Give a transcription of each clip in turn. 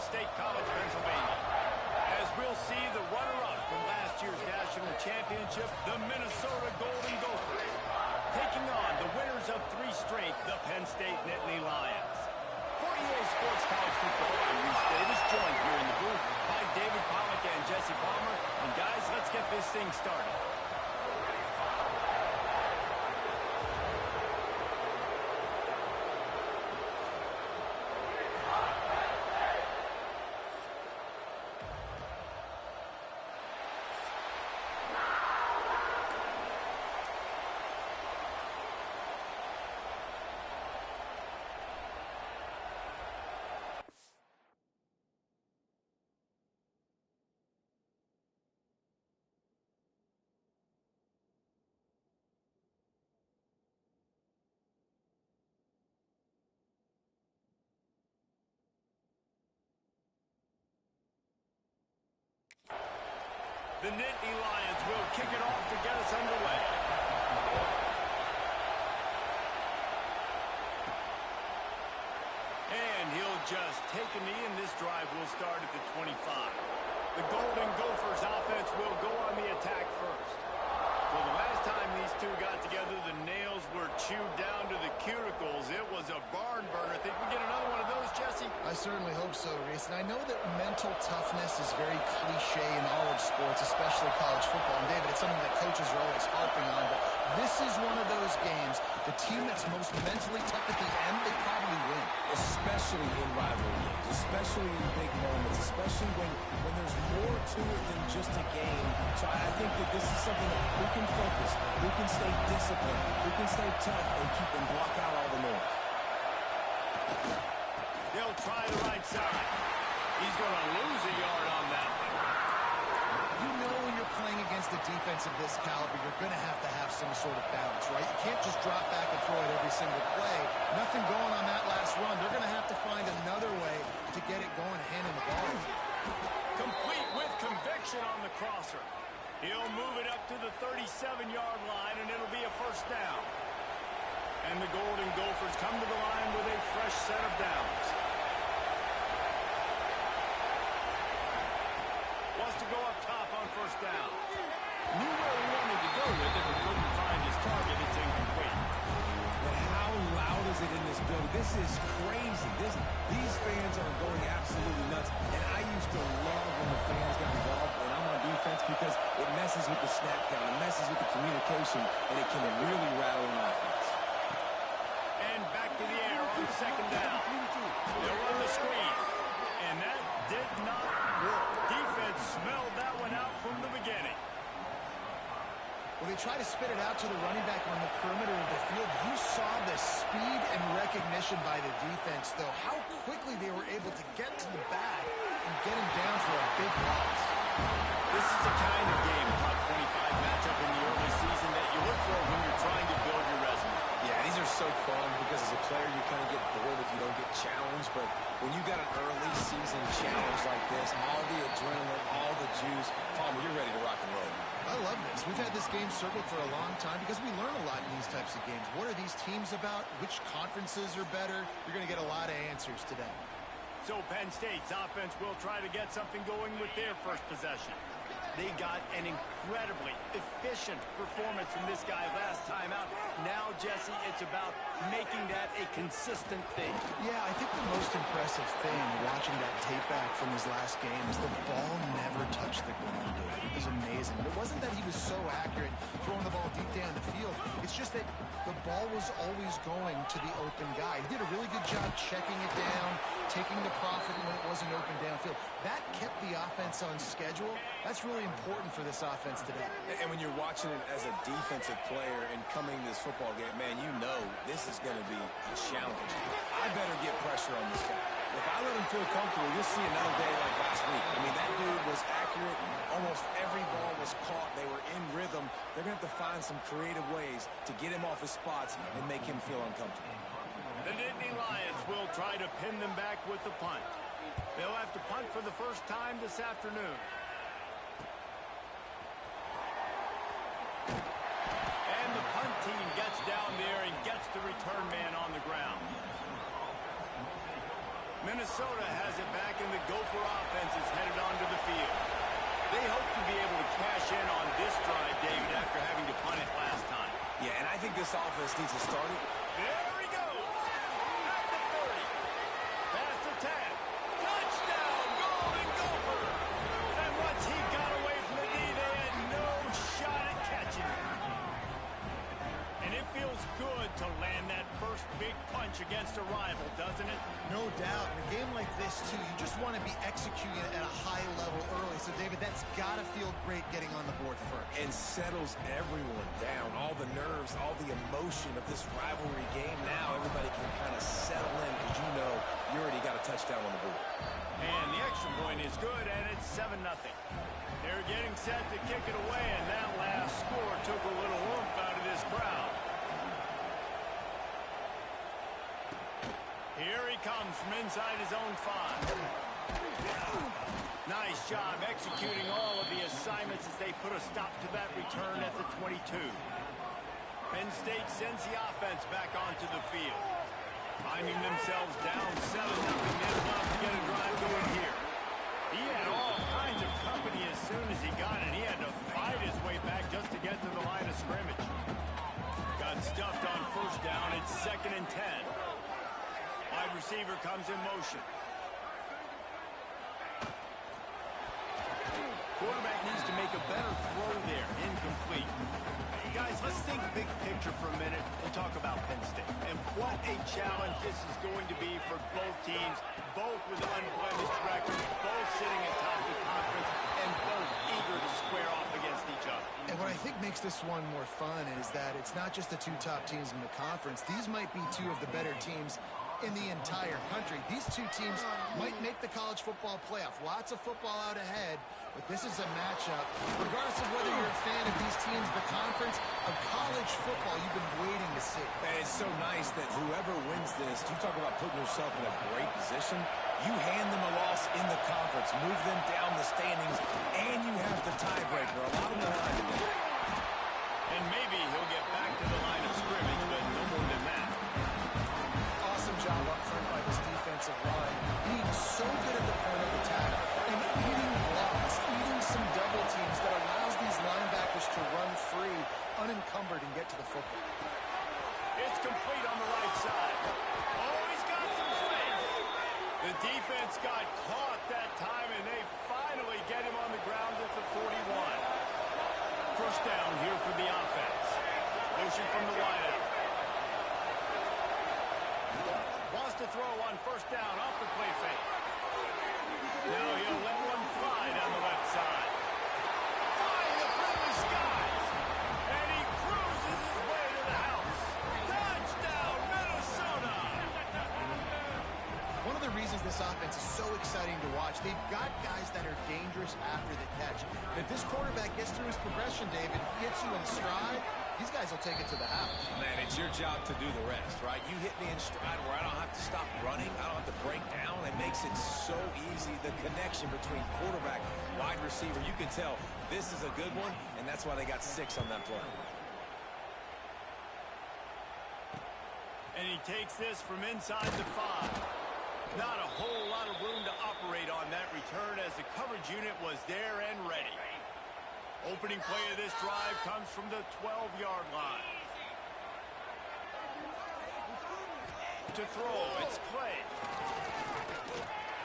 State College, Pennsylvania. As we'll see, the runner-up from last year's national championship, the Minnesota Golden Gophers, taking on the winners of 3 straight, the Penn State Nittany Lions. For EA Sports College Football, I'm Reese Davis, joined here in the booth by David Pollack and Jesse Palmer. And guys, let's get this thing started. The Nittany Lions will kick it off to get us underway. And he'll just take a knee, and this drive will start at the 25. The Golden Gophers offense will go on the attack first. For the last time these two got together, the nails were chewed down to the cuticles. It was a barn burner. Think we get another one of those, Jesse? I certainly hope so, Reese. And I know that mental toughness is very cliche in all of sports, especially college football. And David, it's something that coaches are always harping on. But this is one of those games, the team that's most mentally tough at the end, they probably win. Especially in rivalry games, especially in big moments, especially when there's more to it than just a game. So I think that this is something that we can focus, we can stay disciplined, we can stay tough and keep and block out all the noise. They'll try the right side. He's going to lose a yard on that one. You know when you're playing against a defense of this caliber, you're going to have some sort of balance, right? You can't just drop back and throw it every single play. Nothing going on that last run. They're going to have to find another way to get it going, handing the ball. Complete with conviction on the crosser. He'll move it up to the 37-yard line, and it'll be a first down. And the Golden Gophers come to the line with a fresh set of downs. Wants to go up top on first down. Knew where he wanted to go with it, but couldn't find his target. It's incomplete. But how loud is it in this building? This is crazy. These fans are going absolutely nuts. And I used to love when the fans got involved when I'm on defense because it messes with the snap count, it messes with the communication, and it can really rattle an offense. And back to the air on second down. They'll run the screen. And that did not work. Defense smelled that one out from the beginning. Well, they try to spit it out to the running back on the perimeter of the field. You saw the speed and recognition by the defense, though. How quickly they were able to get to the back and get him down for a big loss. This is the kind of game, top 25 matchup in the early season that you look for when you're trying to build your resume. Yeah, these are so fun because as a player you kind of get bored if you don't get challenged, but when you got an early season challenge like this, all the adrenaline, all the juice, Palmer, you're ready to rock and roll. I love this. We've had this game circled for a long time because we learn a lot in these types of games. What are these teams about? Which conferences are better? You're going to get a lot of answers today. So Penn State's offense will try to get something going with their first possession. They got an incredibly efficient performance from this guy last time out. Now, Jesse, it's about making that a consistent thing. Yeah, I think the most impressive thing watching that tape back from his last game is the ball never touched the ground, dude. It was amazing. It wasn't that he was so accurate throwing the ball deep down the field. It's just that the ball was always going to the open guy. He did a really good job checking it down, taking the profit when it wasn't open downfield. That kept the offense on schedule. That's really important for this offense today. And when you're watching it as a defensive player and coming to this football game, man, you know this is going to be a challenge. I better get pressure on this guy. If I let him feel comfortable, you'll see another day like last week. I mean, that dude was accurate. Almost every ball was caught. They were in rhythm. They're going to have to find some creative ways to get him off his spots and make him feel uncomfortable. The Nittany Lions will try to pin them back with the punt. They'll have to punt for the first time this afternoon. And the punt team gets down there and gets the return man on the ground. Minnesota has it back in the Gopher offense needs to start it. There he goes. At the 30. Past the 10. Touchdown, Golden Gopher. And once he got away from the knee, they had no shot at catching him. And it feels good to land that first big punch against a rival, doesn't it? No doubt. In a game like this, too, you just want to be executing it at a high level early. So, David, that's got to feel great getting on the board first. And settles everyone down. All the nerves, all the emotion of this rivalry game. Now everybody can kind of settle in because you know you already got a touchdown on the board. And the extra point is good, and it's 7-0. They're getting set to kick it away, and that last score took a little oomph out of this crowd. Here he comes from inside his own 5. Nice job executing all of the assignments as they put a stop to that return at the 22. Penn State sends the offense back onto the field. Finding themselves down 7-0, they'd love to get a drive going here. He had all kinds of company as soon as he got it. He had to fight his way back just to get to the line of scrimmage. Got stuffed on first down. It's 2nd and 10. Wide receiver comes in motion. Quarterback needs to make a better throw there. Incomplete. Guys, let's think big picture for a minute and talk about Penn State. And what a challenge this is going to be for both teams, both with unblemished records, both sitting atop the conference, and both eager to square off against each other. And what I think makes this one more fun is that it's not just the two top teams in the conference. These might be two of the better teams in the entire country. These two teams might make the college football playoff. Lots of football out ahead, but this is a matchup. Regardless of whether you're a fan of these teams, the conference of college football you've been waiting to see. And it's so nice that whoever wins this, you talk about putting yourself in a great position. You hand them a loss in the conference, move them down the standings, and you have the tiebreaker. A lot on the line today. And maybe he'll get back to the line of scrimmage, but no more than that. Job up front by this defensive line, being so good at the point of attack and eating blocks, eating some double teams that allows these linebackers to run free, unencumbered, and get to the football. It's complete on the right side. Oh, he's got some space. The defense got caught that time, and they finally get him on the ground at the 41. First down here for the offense. Motion from the wideout. To throw on first down off the play fake. Now he'll let one fly down the left side. Flying the friendly skies. And he cruises his way to the house. Touchdown, Minnesota! One of the reasons this offense is so exciting to watch, they've got guys that are dangerous after the catch. And if this quarterback gets through his progression, David, gets you in stride, these guys will take it to the house. Man, it's your job to do the rest, right? You hit me in stride where I don't have to stop running. I don't have to break down. It makes it so easy. The connection between quarterback, wide receiver, you can tell this is a good one, and that's why they got 6 on that play. And he takes this from inside the 5. Not a whole lot of room to operate on that return as the coverage unit was there and ready. Opening play of this drive comes from the 12-yard line. To throw, it's Clay.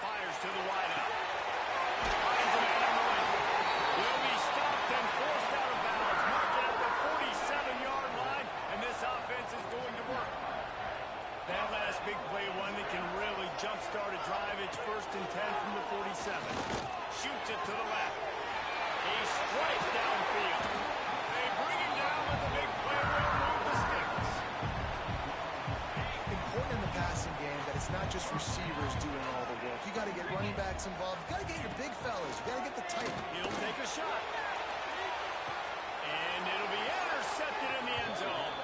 Fires to the wideout. Finds a man on the left. Will be stopped and forced out of bounds. Marked at the 47-yard line, and this offense is going to work. That last big play, one that can really jumpstart a drive. It's 1st and 10 from the 47. Shoots it to the left. A strike downfield. They bring him down with the big play. Will move the sticks. Important in the passing game that it's not just receivers doing all the work. You got to get running backs involved. You got to get your big fellas. You got to get the tight. He'll take a shot. And it'll be intercepted in the end zone.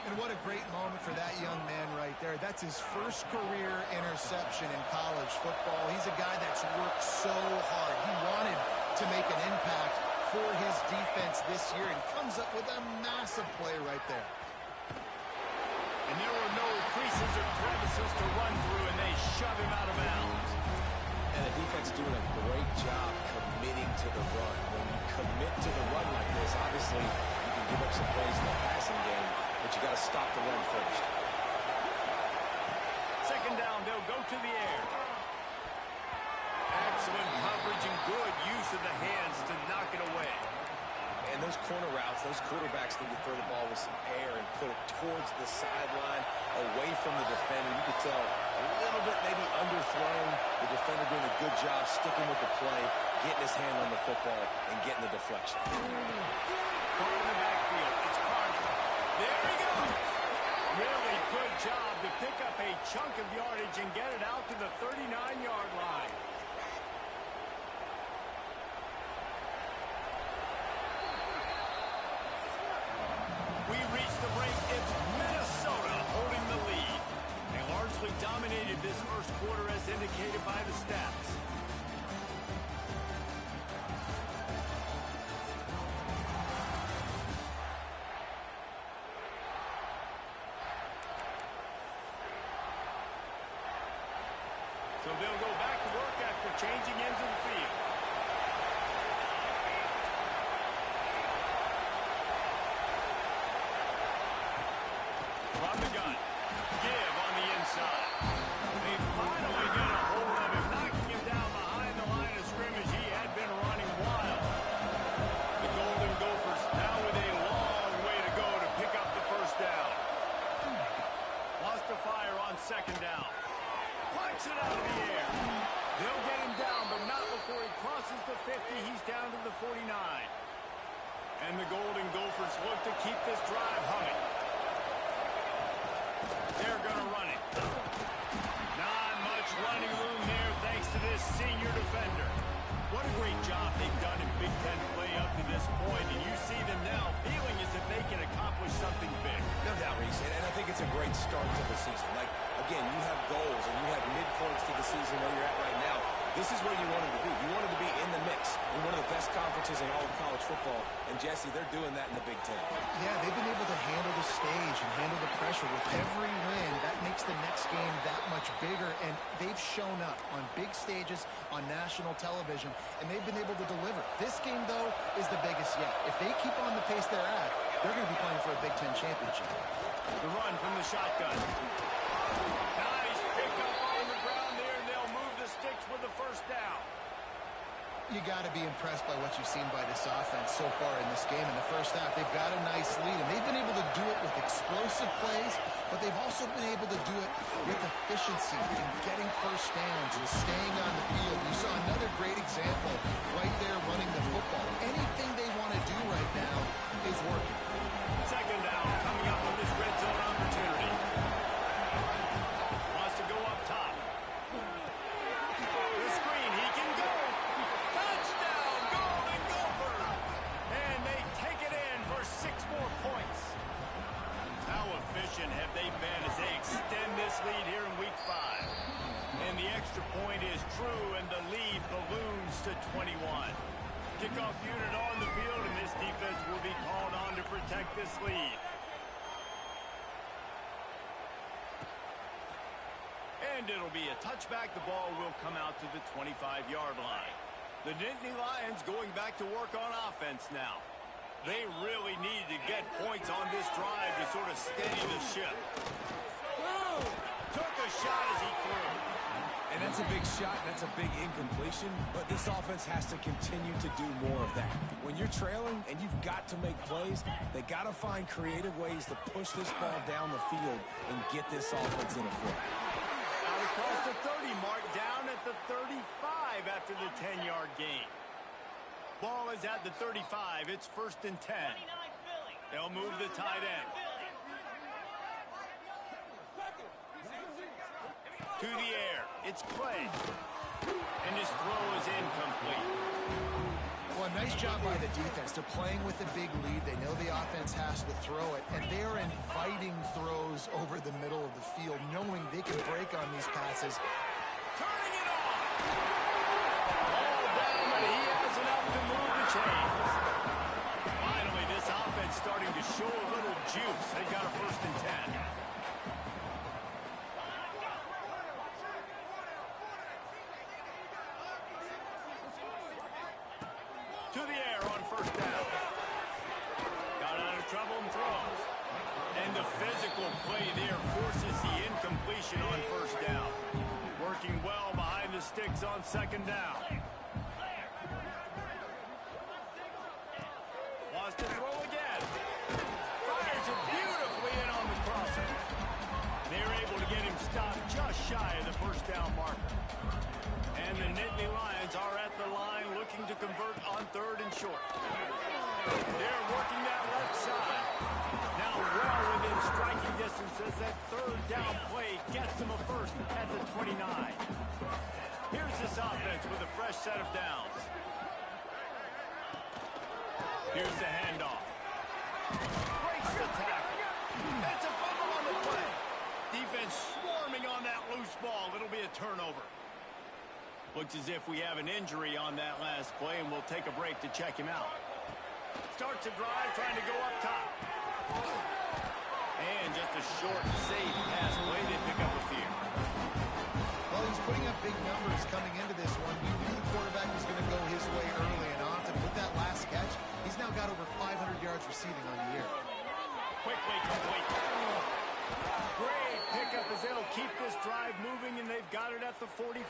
And what a great moment for that young man right there. That's his first career interception in college football. He's a guy that's worked so hard. He wanted to make an impact for his defense this year and comes up with a massive play right there. And there were no creases or crevices to run through, and they shove him out of bounds. And the defense doing a great job committing to the run. When you commit to the run like this, obviously you can give up some plays in the passing game. but you got to stop the run first. Second down, they'll go to the air. Excellent coverage and good use of the hands to knock it away. And those corner routes, those quarterbacks need to throw the ball with some air and put it towards the sideline, away from the defender. You could tell a little bit maybe underthrown. The defender doing a good job sticking with the play, getting his hand on the football, and getting the deflection. Caught in the backfield. It's Carter. There he goes. Really good job to pick up a chunk of yardage and get it out to the 39-yard line. We reach the break. It's Minnesota holding the lead. They largely dominated this first quarter as indicated by the stats. So they'll go back to work after changing ends of the field. From the gun. Give on the inside. They finally get a hold of him, knocking him down behind the line of scrimmage. He had been running wild. The Golden Gophers now with a long way to go to pick up the first down. Lost to fire on second down. Punch it out of the air. They'll get him down, but not before he crosses the 50. He's down to the 49. And the Golden Gophers look to keep this drive humming. They're going to run it. Not much running room there thanks to this senior defender. What a great job they've done in Big Ten play up to this point, and you see them now feeling as if they can accomplish something big. No doubt, Reese, and I think it's a great start to the season. Like, again, you have goals and you have midpoints to the season where you're at right now. This is where you wanted to be. You wanted to be in the mix in one of the best conferences in all of college football. And, Jesse, they're doing that in the Big Ten. Yeah, they've been able to handle the stage and handle the pressure. With every win, that makes the next game that much bigger. And they've shown up on big stages, on national television, and they've been able to deliver. This game, though, is the biggest yet. If they keep on the pace they're at, they're going to be playing for a Big Ten championship. The run from the shotgun. Nice pick up on the ground there, and they'll move the sticks with the first down. You got to be impressed by what you've seen by this offense so far in this game. In the first half, they've got a nice lead, and they've been able to do it with explosive plays, but they've also been able to do it with efficiency in getting first downs and staying on the field. You saw another great example right there running the football. Anything they want to do right now is working. Second down coming up on this red zone opportunity. Wants to go up top. The screen, he can go. Touchdown, Golden Gophers! And they take it in for 6 more points. How efficient have they been as they extend this lead here in Week 5? And the extra point is true, and the lead balloons to 21. Kickoff unit on the field, and this defense will be called on to protect this lead. And it'll be a touchback. The ball will come out to the 25-yard line. The Nittany Lions going back to work on offense now. They really need to get points on this drive to sort of steady the ship. Took a shot as he threw. And that's a big shot, and that's a big incompletion, but this offense has to continue to do more of that. When you're trailing and you've got to make plays, they got to find creative ways to push this ball down the field and get this offense in a flow. Out across the 30 mark, down at the 35 after the 10-yard gain. Ball is at the 35. It's 1st and 10. They'll move the tight end. To the air. It's Clay. And his throw is incomplete. Well, nice job by the defense. They're playing with a big lead. They know the offense has to throw it, and they are inviting throws over the middle of the field, knowing they can break on these passes. Turning it on. Ball down, but he has enough to move the chains. Finally, this offense starting to show a little juice. They got a 1st and 10. To the air on 1st down. Got out of trouble and throws. And the play there forces the incompletion on first down. Working well behind the sticks on second down. Wants to throw again. Fires it beautifully in on the crosser. They're able to get him stopped just shy of the first down marker. And the Nittany Lions are at the line looking to convert on third and short. They're working that left side. Now well within striking distance as that third down play gets them a first at the 29. Here's this offense with a fresh set of downs. Here's the handoff. Breaks the tackle. That's a fumble on the play. Defense swarming on that loose ball. It'll be a turnover. Looks as if we have an injury on that last play, and we'll take a break to check him out. Starts a drive, trying to go up top. And just a short, safe pass play to pick up a few. Well, he's putting up big numbers coming into this one. We knew the quarterback was going to go his way early and often. With that last catch, he's now got over 500 yards receiving on the year. Quickly complete. Great pickup as they'll keep this drive moving, and they've got it at the 45.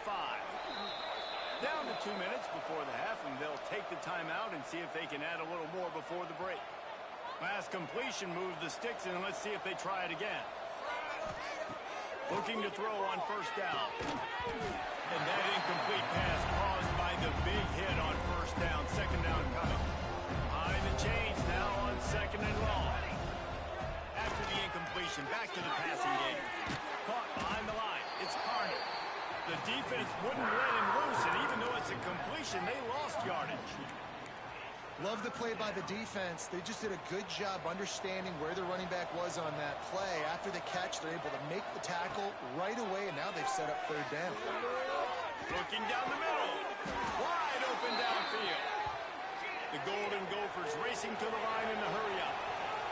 Down to 2 minutes before the half, and they'll take the timeout and see if they can add a little more before the break. Last completion moves the sticks, and let's see if they try it again. Looking to throw on first down. And that incomplete pass caused by the big hit on first down. Second down coming. Behind the chains now on second and long. After the incompletion, back to the passing game. Caught behind the line. It's Carney. The defense wouldn't let him loose, and even though it's a completion, they lost yardage. Love the play by the defense. They just did a good job understanding where the running back was on that play. After the catch, they're able to make the tackle right away, and now they've set up third down. Looking down the middle. Wide open downfield. The Golden Gophers racing to the line in the hurry-up.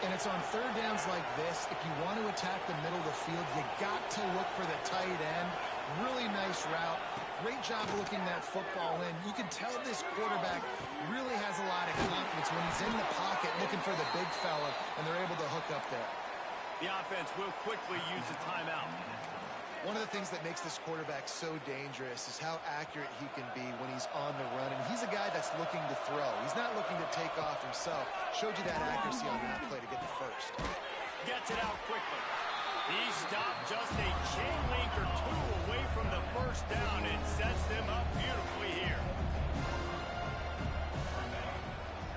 And it's on third downs like this. If you want to attack the middle of the field, you got to look for the tight end. Really nice route. Great job looking that football in. You can tell this quarterback really has a lot of confidence when he's in the pocket looking for the big fella, and they're able to hook up there. The offense will quickly use a timeout. One of the things that makes this quarterback so dangerous is how accurate he can be when he's on the run. And he's a guy that's looking to throw. He's not looking to take off himself. Showed you that accuracy on that play to get the first. Gets it out quickly. He stopped just a chain link or two away from the first down and sets them up beautifully here.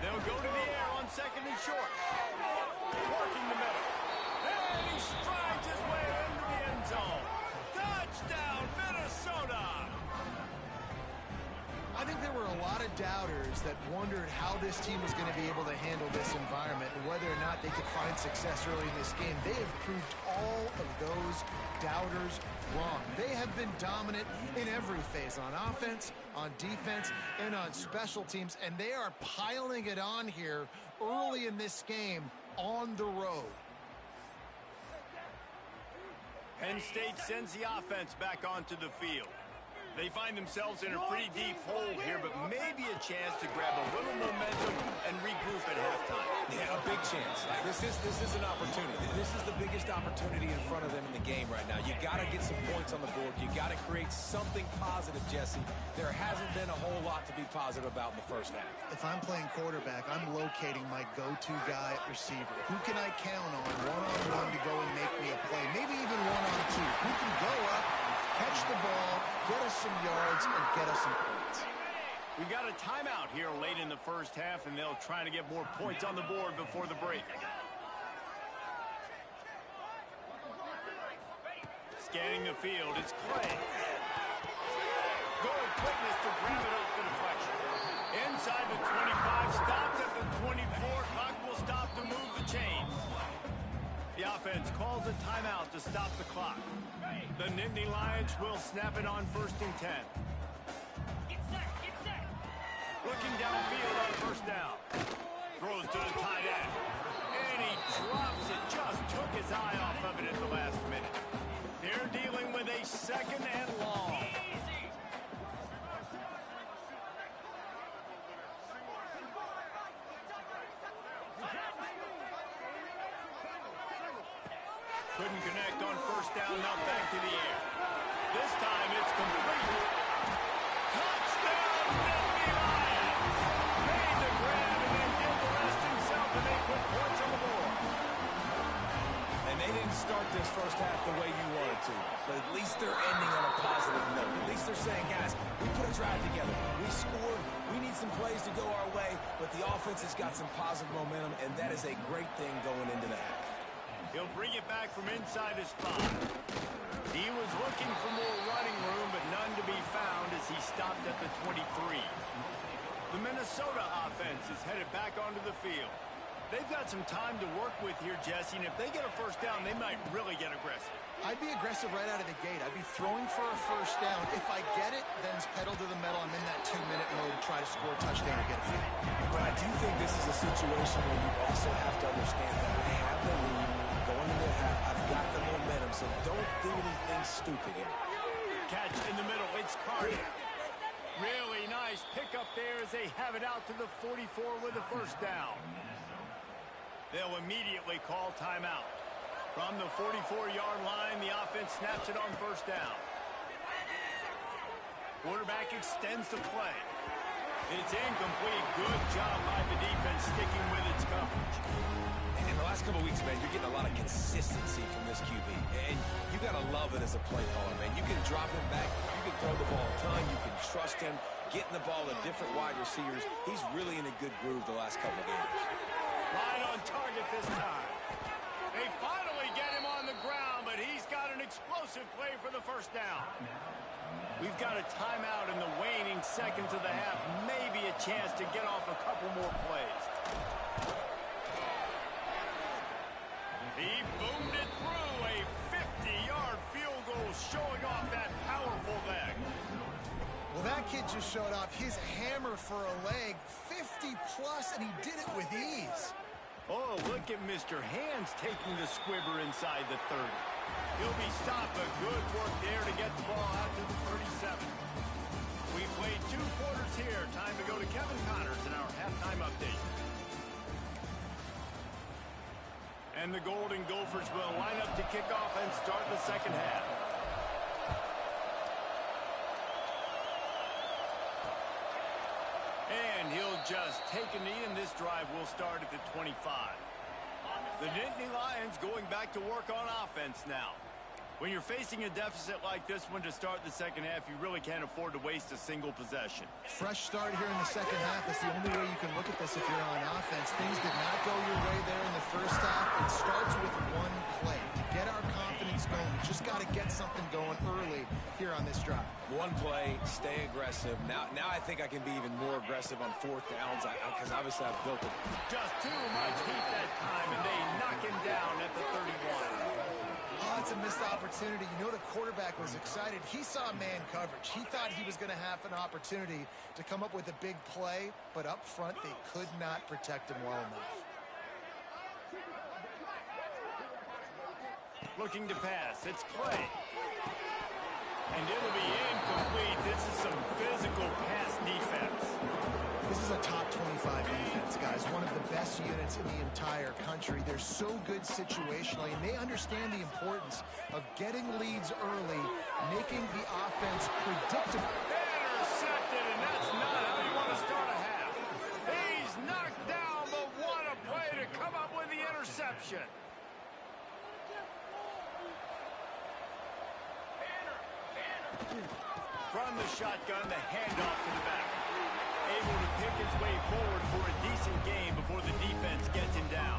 They'll go to the air on second and short. Working the middle. And he strides his way into the end zone. Touchdown, Minnesota! I think there were a lot of doubters that wondered how this team was going to be able to handle this environment and whether or not they could find success early in this game. They have proved all of those doubters wrong. They have been dominant in every phase, on offense, on defense, and on special teams, and they are piling it on here early in this game on the road. Penn State sends the offense back onto the field. They find themselves in a pretty deep hole here, but maybe a chance to grab a little momentum and regroup at halftime. Yeah, a big chance. This is an opportunity. This is the biggest opportunity in front of them in the game right now. You got to get some points on the board. You got to create something positive, Jesse. There hasn't been a whole lot to be positive about in the first half. If I'm playing quarterback, I'm locating my go-to guy at receiver. Who can I count on one-on-one to go and make me a play? Maybe even one-on-two. Who can go up, catch the ball, get us some yards, and get us some points? We've got a timeout here late in the first half, and they'll try to get more points on the board before the break. Scanning the field, it's Clay. Good quickness to grab it off the deflection. Inside the 25, stopped at the 24. Clock will stop to move the chains. The offense calls a timeout to stop the clock. The Nittany Lions will snap it on first and 10. Looking downfield on first down. Throws to the tight end. And he drops it. Just took his eye off of it at the last minute. They're dealing with a second and long. Couldn't start this first half the way you wanted to, but at least they're ending on a positive note. At least they're saying, guys, we put a drive together. We scored. We need some plays to go our way, but the offense has got some positive momentum, and that is a great thing going into the half. He'll bring it back from inside his 5. He was looking for more running room, but none to be found as he stopped at the 23. The Minnesota offense is headed back onto the field. They've got some time to work with here, Jesse, and if they get a first down, they might really get aggressive. I'd be aggressive right out of the gate. I'd be throwing for a first down. If I get it, then it's pedal to the metal. I'm in that 2-minute mode to try to score a touchdown or get a field. But I do think this is a situation where you also have to understand that I have the lead going into the half. I've got the momentum, so don't do anything stupid here. Catch in the middle. It's Carter. Really nice pickup there as they have it out to the 44 with a first down. They'll immediately call timeout. From the 44-yard line, the offense snaps it on first down. Quarterback extends the play. It's incomplete. Good job by the defense sticking with its coverage. In the last couple of weeks, man, you're getting a lot of consistency from this QB. And you got to love it as a play caller, man. You can drop him back. You can throw the ball a ton. You can trust him. Getting the ball to different wide receivers. He's really in a good groove the last couple of games. Right on target this time. They finally get him on the ground, but he's got an explosive play for the first down. We've got a timeout in the waning seconds of the half. Maybe a chance to get off a couple more plays. He boomed it through a 50-yard field goal, showing off that powerful leg. Well, that kid just showed off his hammer for a leg, 50-plus, and he did it with ease. Oh, look at Mr. Hands taking the squibber inside the 30. He'll be stopped, but good work there to get the ball out to the 37. We played 2 quarters here. Time to go to Kevin Connors in our halftime update. And the Golden Gophers will line up to kick off and start the second half. And he'll just take a knee, and this drive will start at the 25. The Nittany Lions going back to work on offense now. When you're facing a deficit like this one to start the second half, you really can't afford to waste a single possession. Fresh start here in the second half. That's the only way you can look at this if you're on offense. Things did not go your way there in the first half. It starts with one play. To get our confidence going, we just got to get something going early here on this drive. One play, stay aggressive. Now I think I can be even more aggressive on 4th downs because obviously I've built it. Just too much heat that time, and they knock him down at the 31. Oh, it's a missed opportunity. You know the quarterback was excited. He saw man coverage. He thought he was going to have an opportunity to come up with a big play, but up front they could not protect him well enough. Looking to pass. It's Clay. And it'll be incomplete. This is some physical pass defense. This is a top 25 defense, guys. One of the best units in the entire country. They're so good situationally, and they understand the importance of getting leads early, making the offense predictable. Intercepted, and that's not how you want to start a half. He's knocked down, but what a play to come up with the interception. From the shotgun, the handoff to the back. Able to pick his way forward for a decent game before the defense gets him down.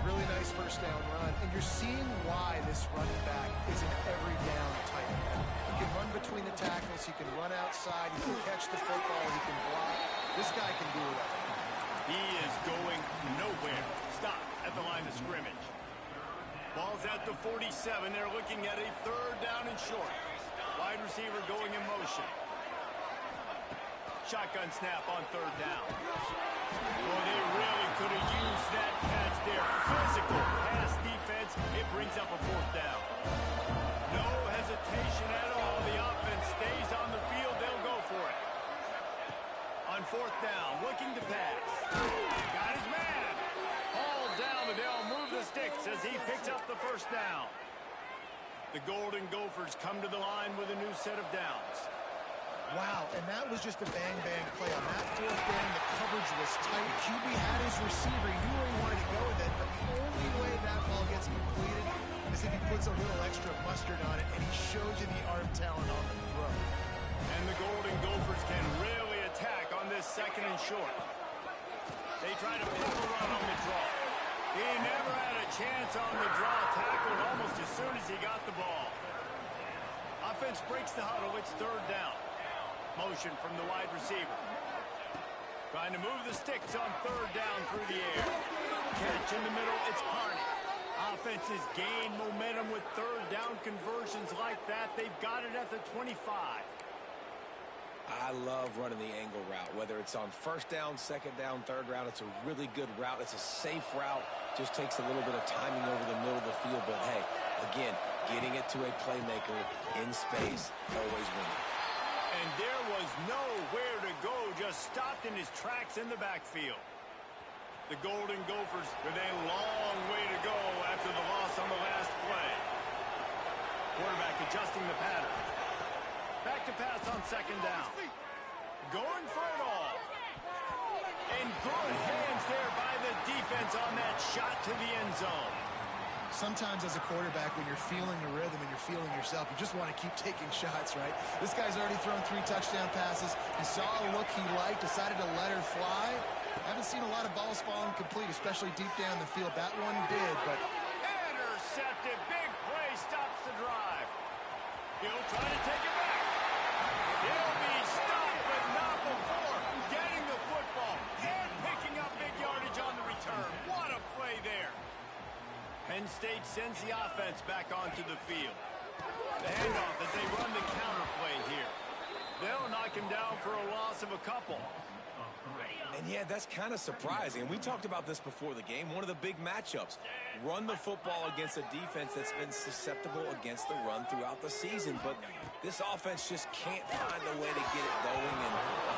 Really nice first down run, and you're seeing why this running back is an every down type. He can run between the tackles, he can run outside, he can catch the football, he can block. This guy can do it. He is going nowhere. Stop at the line of scrimmage. Ball's at the 47. They're looking at a 3rd down and short. Wide receiver going in motion. Shotgun snap on 3rd down. Boy, they really could have used that catch there. Physical pass defense. It brings up a 4th down. No hesitation at all. The offense stays on the field. They'll go for it. On 4th down, looking to pass. Got his man. Hauled down, but they'll move the sticks as he picks up the 1st down. The Golden Gophers come to the line with a new set of downs. Wow, and that was just a bang-bang play. On that fourth down, the coverage was tight. QB had his receiver. He knew where he wanted to go with it, but the only way that ball gets completed is if he puts a little extra mustard on it, and he shows you the arm talent on the throw. And the Golden Gophers can really attack on this second and short. They try to pull the run on the draw. He never had a chance on the draw, tackled almost as soon as he got the ball. Offense breaks the huddle. It's third down. Motion from the wide receiver. Trying to move the sticks on third down through the air. Catch in the middle. It's Carney. Offenses gain momentum with third down conversions like that. They've got it at the 25. I love running the angle route, whether it's on first down, second down, third round. It's a really good route. It's a safe route. Just takes a little bit of timing over the middle of the field. But, hey, again, getting it to a playmaker in space, always winning. And there was nowhere to go, just stopped in his tracks in the backfield. The Golden Gophers with a long way to go after the loss on the last play. Quarterback adjusting the pattern. Back to pass on second down. Going for it all. And good hands there by the defense on that shot to the end zone. Sometimes as a quarterback, when you're feeling the rhythm and you're feeling yourself, you just want to keep taking shots, right? This guy's already thrown 3 touchdown passes. He saw a look he liked, decided to let her fly. Haven't seen a lot of balls falling complete, especially deep down the field. That one did, but... Intercepted. Big play stops the drive. He'll try to take it back. He'll be stopped, but not before getting the football and picking up big yardage on the return. What a play there. Penn State sends the offense back onto the field. The handoff as they run the counter play here. They'll knock him down for a loss of a couple. And, yeah, that's kind of surprising. And we talked about this before the game. One of the big matchups. Run the football against a defense that's been susceptible against the run throughout the season. But this offense just can't find a way to get it going. And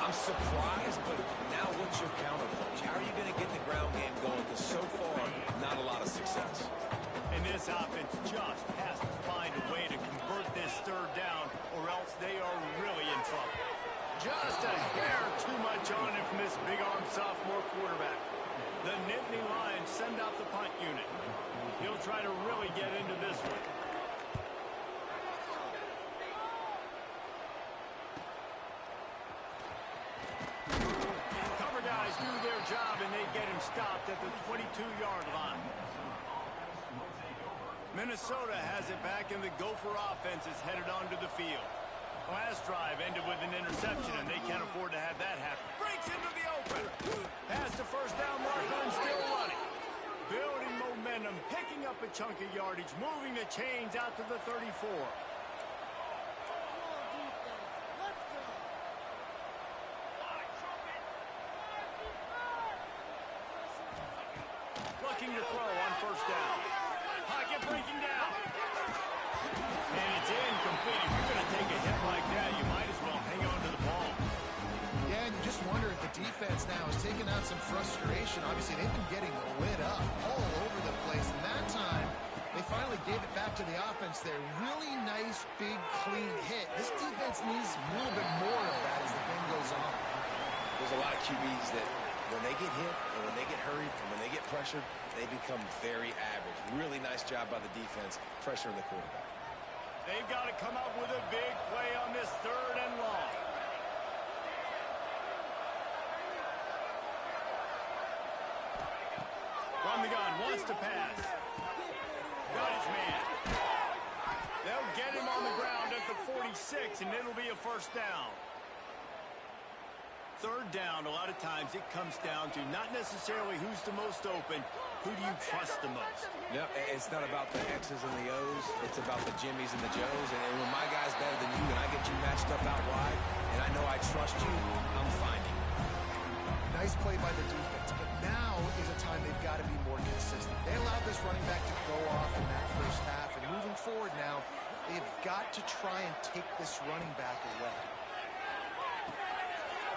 I'm surprised, but now what's your counterpunch? How are you going to get the ground game going? Because so far, not a lot of success. And this offense just has to find a way to convert this third down, or else they are really in trouble. Just a hair too much on it from this big-arm sophomore quarterback. The Nittany Lions send out the punt unit. He'll try to really get into this one. Cover guys do their job, and they get him stopped at the 22-yard line. Minnesota has it back, and the Gopher offense is headed onto the field. Last drive ended with an interception, and they can't afford to have that happen. Breaks into the open. Past the first down marker and still running. Building momentum, picking up a chunk of yardage, moving the chains out to the 34. Looking to throw on first down. Pocket breaking down. And it's incomplete. If you're going to take a hit like that, you might as well hang on to the ball. Yeah, and you just wonder if the defense now is taking out some frustration. Obviously, they've been getting lit up all over the place. And that time, they finally gave it back to the offense there. Really nice, big, clean hit. This defense needs a little bit more of that as the game goes on. There's a lot of QBs that when they get hit and when they get hurried and when they get pressured, they become very average. Really nice job by the defense pressuring the quarterback. They've got to come up with a big play on this third and long. From the gun, wants to pass. Got his man. They'll get him on the ground at the 46, and it'll be a first down. Third down, a lot of times it comes down to not necessarily who's the most open, who do you trust the most? No, it's not about the X's and the O's. It's about the Jimmies and the Joes. And when my guy's better than you and I get you matched up out wide, and I know I trust you, I'm finding. Nice play by the defense, but now is a time they've got to be more consistent. They allowed this running back to go off in that first half, and moving forward now, they've got to try and take this running back away.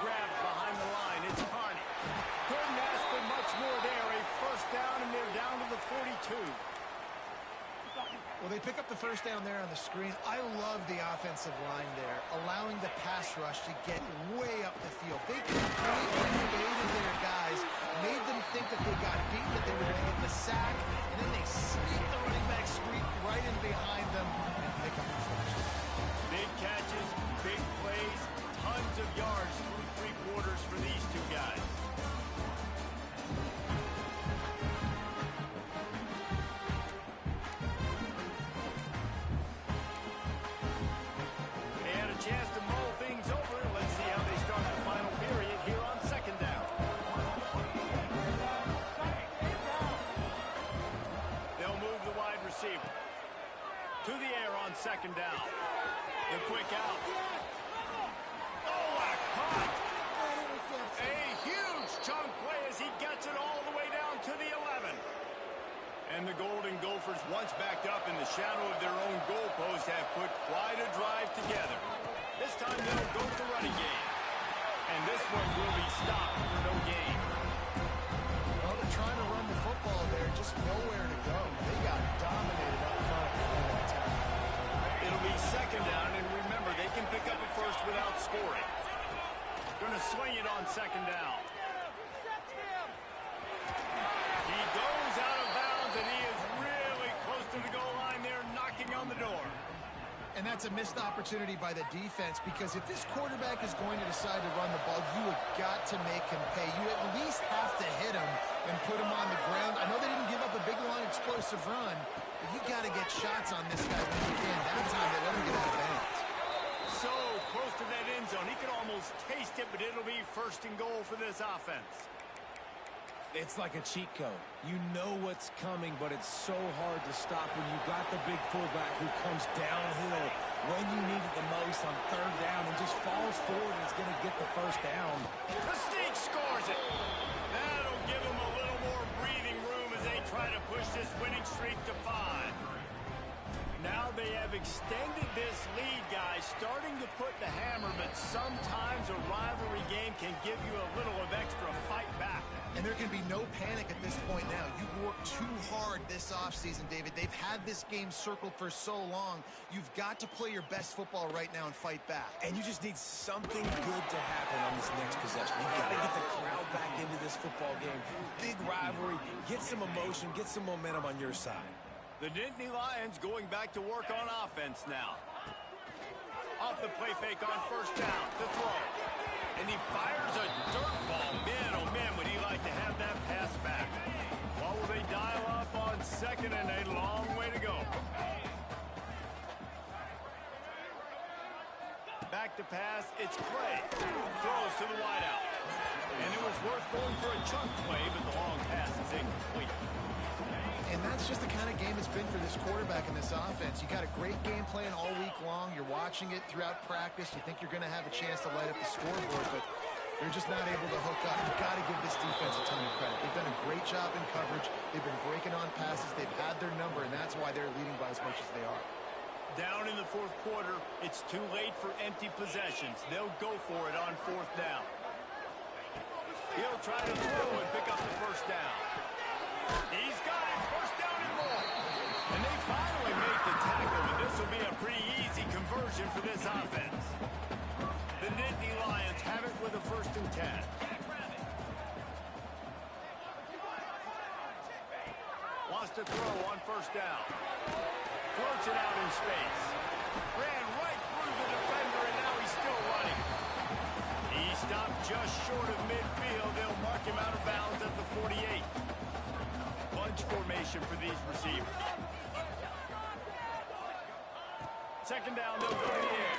Grabbed behind the line, it's Carney. Couldn't ask for much more there. A first down, and they're down to the 42. Well, they pick up the first down there on the screen. I love the offensive line there, allowing the pass rush to get way up the field. They completely invaded their guys, made them think that they got beaten, that they were going to get the sack, and then they sneak the running back squeak right in behind them and pick up the first. Big catches, big plays, tons of yards through three quarters for these two guys. They had a chance to mull things over. Let's see how they start the final period here on second down. They'll move the wide receiver to the air on second down. The quick out. Oh, a cut! A huge chunk play as he gets it all the way down to the 11. And the Golden Gophers, once backed up in the shadow of their own goalpost, have put quite a drive together. This time they'll go with the running game. And this one will be stopped for no gain. Well, they're trying to run the football there, just nowhere to go. They got dominated up front. It'll be second down, and remember, they can pick up a first without scoring. Going to swing it on second down. He goes out of bounds, and he is really close to the goal line there, knocking on the door. And that's a missed opportunity by the defense, because if this quarterback is going to decide to run the ball, you have got to make him pay. You at least have to hit him and put him on the ground. I know they didn't give up a big, long, explosive run, but you got to get shots on this guy when you can. That time they let him get out of bounds. So close to that end zone. He can almost taste it, but it'll be first and goal for this offense. It's like a cheat code. You know what's coming, but it's so hard to stop when you got the big fullback who comes downhill when you need it the most on third down and just falls forward and is going to get the first down. The Sneak scores it. That'll give them a little more breathing room as they try to push this winning streak to 5. Now they have extended this lead, guys, starting to put the hammer, but sometimes a rivalry game can give you a little of extra fight back. And there can be no panic at this point now. You've worked too hard this offseason, David. They've had this game circled for so long. You've got to play your best football right now and fight back. And you just need something good to happen on this next possession. You've got to get the crowd back into this football game. Big rivalry. Get some emotion. Get some momentum on your side. The Nittany Lions going back to work on offense now. Off the play fake on first down to throw. And he fires a dirt ball. Man, oh man, would he like to have that pass back. What will they dial up on second, and a long way to go. Back to pass, it's Clay. Throws to the wideout. And it was worth going for a chunk play, but the long pass is incomplete. And that's just the kind of game it's been for this quarterback in this offense. You got a great game plan all week long. You're watching it throughout practice. You think you're going to have a chance to light up the scoreboard, but they're just not able to hook up. You've got to give this defense a ton of credit. They've done a great job in coverage. They've been breaking on passes. They've had their number, and that's why they're leading by as much as they are. Down in the fourth quarter, it's too late for empty possessions. They'll go for it on fourth down. He'll try to throw and pick up the first down. He's got it. First down and more. And they finally make the tackle, but this will be a pretty easy conversion for this offense. The Nittany Lions have it with a 1st and 10. Wants to throw on first down. Floats it out in space. Ran right through the defender, and now he's still running. He stopped just short of midfield. They'll mark him out of bounds at the 48. Bunch formation for these receivers. Second down, they'll go to the air.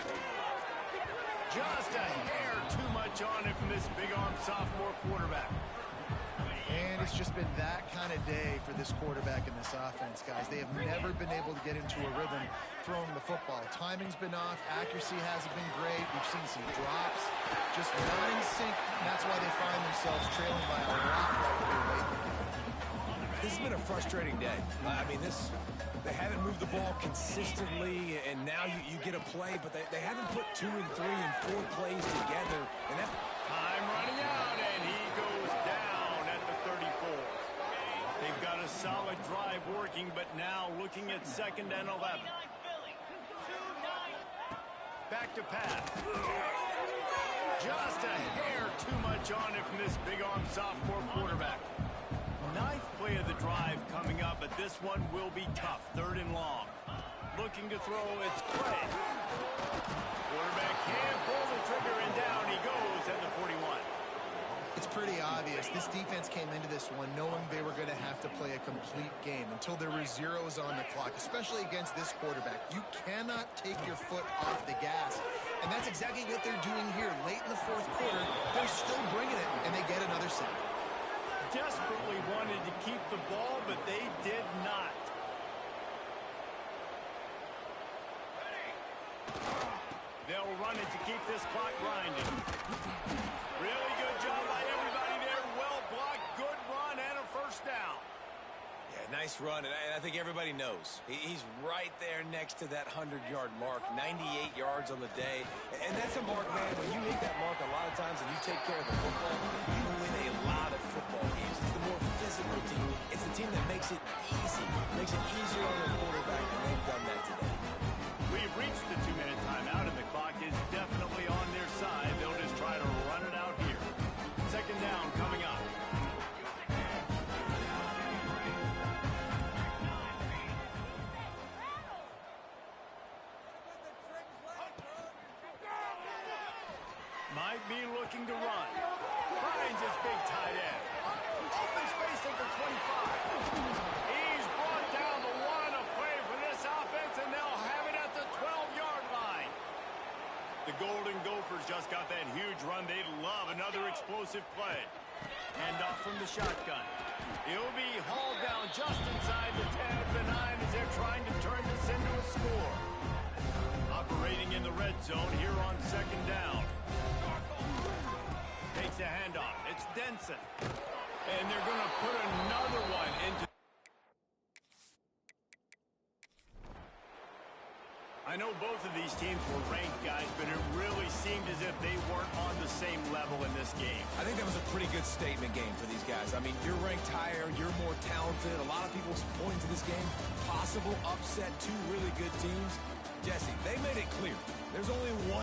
Just a hair too much on it from this big-arm sophomore quarterback. And it's just been that kind of day for this quarterback in this offense, guys. They have never been able to get into a rhythm throwing the football. Timing's been off. Accuracy hasn't been great. We've seen some drops. Just not in sync. And that's why they find themselves trailing by a lot right here lately. This has been a frustrating day. I mean, they haven't moved the ball consistently, and now you get a play, but they haven't put 2 and 3 and 4 plays together. And that's time running out, and he goes down at the 34. They've got a solid drive working, but now looking at 2nd and 11. Back to pass. Just a hair too much on it from this big-arm sophomore quarterback. 9th play of the drive coming up, but this one will be tough. 3rd and long. Looking to throw, it's Clay. Quarterback can't pull the trigger, and down he goes at the 41. It's pretty obvious. This defense came into this one knowing they were going to have to play a complete game until there were zeros on the clock, especially against this quarterback. You cannot take your foot off the gas, and that's exactly what they're doing here. Late in the 4th quarter, they're still bringing it, and they get another sack. Desperately wanted to keep the ball, but they did not. They'll run it to keep this clock grinding. Really good job by everybody there. Well blocked, good run, and a 1st down. Yeah, nice run, and I think everybody knows. He's right there next to that 100-yard mark, 98 yards on the day. And that's a mark, man. When you hit that mark a lot of times and you take care of the football, you win a lot of football games. It's the more physical team. It's the team that makes it easy, makes it easier on their quarterback, and they've done that today. We've reached the 2-minute timeout, and the clock is definitely on their side. They'll just try to run it out here. 2nd down coming up. Might be looking to run. Finds his big tight end. Open space at the 25. He's brought down the one. A play for this offense, and they'll have it at the 12-yard line. The Golden Gophers just got that huge run. They'd love another explosive play. Hand off from the shotgun. He'll be hauled down just inside the 10 at the 9 as they're trying to turn this into a score. Operating in the red zone here on 2nd down. Takes a handoff. It's Denson. And they're going to put another one into... I know both of these teams were ranked, guys, but it really seemed as if they weren't on the same level in this game. I think that was a pretty good statement game for these guys. I mean, you're ranked higher, you're more talented. A lot of people pointing to this game. Possible upset, 2 really good teams. Jesse, they made it clear. There's only one.